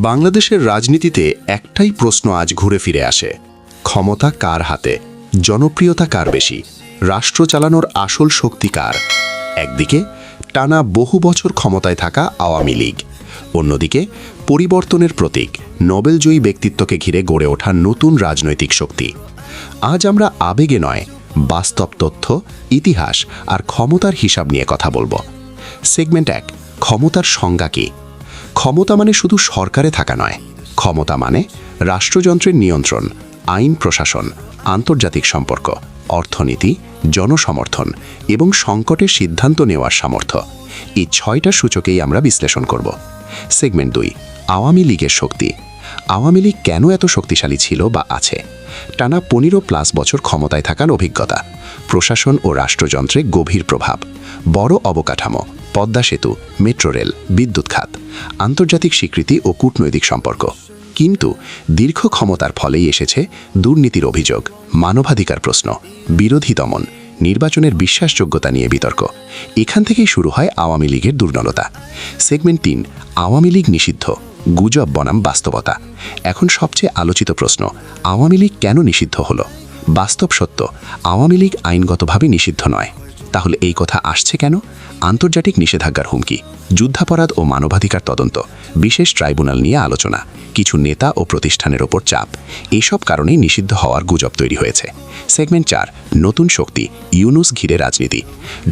বাংলাদেশের রাজনীতিতে একটাই প্রশ্ন আজ ঘুরে ফিরে আসে, ক্ষমতা কার হাতে, জনপ্রিয়তা কার বেশি, রাষ্ট্র চালানোর আসল শক্তি কার। একদিকে টানা বহু বছর ক্ষমতায় থাকা আওয়ামী লীগ, অন্যদিকে পরিবর্তনের প্রতীক নোবেলজয়ী ব্যক্তিত্বকে ঘিরে গড়ে ওঠা নতুন রাজনৈতিক শক্তি। আজ আমরা আবেগে নয়, বাস্তব তথ্য, ইতিহাস আর ক্ষমতার হিসাব নিয়ে কথা বলবো। সেগমেন্ট 1, ক্ষমতার সংজ্ঞা কী? ক্ষমতা মানে শুধু সরকারে থাকা নয়, ক্ষমতা মানে রাষ্ট্রযন্ত্রের নিয়ন্ত্রণ, আইন প্রশাসন, আন্তর্জাতিক সম্পর্ক, অর্থনীতি, জনসমর্থন এবং সংকটের সিদ্ধান্ত নেওয়ার সামর্থ্য। এই 6টা সূচকেই আমরা বিশ্লেষণ করব। সেগমেন্ট 2, আওয়ামী লীগের শক্তি। আওয়ামী লীগ কেন এত শক্তিশালী ছিল বা আছে? টানা 15+ বছর ক্ষমতায় থাকার অভিজ্ঞতা, প্রশাসন ও রাষ্ট্রযন্ত্রে গভীর প্রভাব, বড় অবকাঠামো, পদ্মা সেতু, মেট্রো রেল, বিদ্যুৎ খাত, আন্তর্জাতিক স্বীকৃতি ও কূটনৈতিক সম্পর্ক। কিন্তু দীর্ঘ ক্ষমতার ফলেই এসেছে দুর্নীতির অভিযোগ, মানবাধিকার প্রশ্ন, বিরোধী দমন, নির্বাচনের বিশ্বাসযোগ্যতা নিয়ে বিতর্ক। এখান থেকেই শুরু হয় আওয়ামী লীগের দুর্বলতা। সেগমেন্ট 3, আওয়ামী লীগ নিষিদ্ধ, গুজব বনাম বাস্তবতা। এখন সবচেয়ে আলোচিত প্রশ্ন, আওয়ামী লীগ কেন নিষিদ্ধ হলো? বাস্তব সত্য, আওয়ামী লীগ আইনগতভাবে নিষিদ্ধ নয়। তাহলে এই কথা আসছে কেন? আন্তর্জাতিক নিষেধাজ্ঞার হুমকি, যুদ্ধাপরাধ ও মানবাধিকার তদন্ত, বিশেষ ট্রাইব্যুনাল নিয়ে আলোচনা, কিছু নেতা ও প্রতিষ্ঠানের ওপর চাপ। এইসব কারণেই নিষিদ্ধ হওয়ার গুজব তৈরি হয়েছে। সেগমেন্ট 4, নতুন শক্তি, ইউনুস ঘিরে রাজনীতি।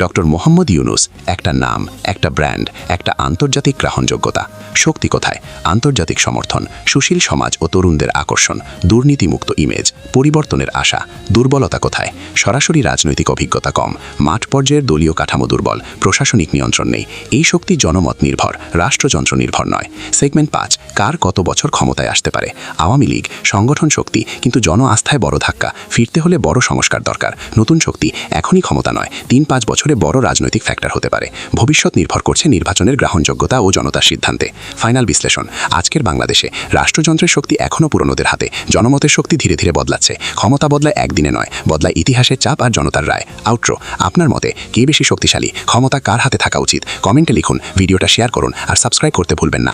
ডক্টর মোহাম্মদ ইউনুস একটা নাম, একটা ব্র্যান্ড, একটা আন্তর্জাতিক গ্রহণযোগ্যতা। শক্তি কোথায়? আন্তর্জাতিক সমর্থন, সুশীল সমাজ ও তরুণদের আকর্ষণ, দুর্নীতিমুক্ত ইমেজ, পরিবর্তনের আশা। দুর্বলতা কোথায়? সরাসরি রাজনৈতিক অভিজ্ঞতা কম, মাঠ পর্যায়ের দলীয় কাঠামো দুর্বল, প্রশাসনিক নিয়ন্ত্রণ নেই। এই শক্তি জনমত নির্ভর, রাষ্ট্রযন্ত্র নির্ভর নয়। সেগমেন্ট 5, কার কত বছর ক্ষমতায় আসতে পারে? আওয়ামী লীগ সংগঠন শক্তি, কিন্তু জন আস্থায় বড় ধাক্কা, ফিরতে হলে বড় সংস্কার দরকার। নতুন শক্তি এখনই ক্ষমতা নয়, 3-5 বছরে বড় রাজনৈতিক ফ্যাক্টর হতে পারে। ভবিষ্যৎ নির্ভর করছে নির্বাচনের গ্রহণযোগ্যতা ও জনতার সিদ্ধান্তে। ফাইনাল বিশ্লেষণ, আজকের বাংলাদেশে রাষ্ট্রযন্ত্রের শক্তি এখনও পুরনোদের হাতে, জনমতের শক্তি ধীরে ধীরে বদলাচ্ছে। ক্ষমতা বদলায় একদিনে নয়, বদলায় ইতিহাসের চাপ আর জনতার রায়। আউট্রো, আপনার মতে কে বেশি শক্তিশালী? ক্ষমতা কার হাতে থাকা উচিত? কমেন্টে লিখুন, ভিডিওটা শেয়ার করুন আর সাবস্ক্রাইব করতে ভুলবেন না।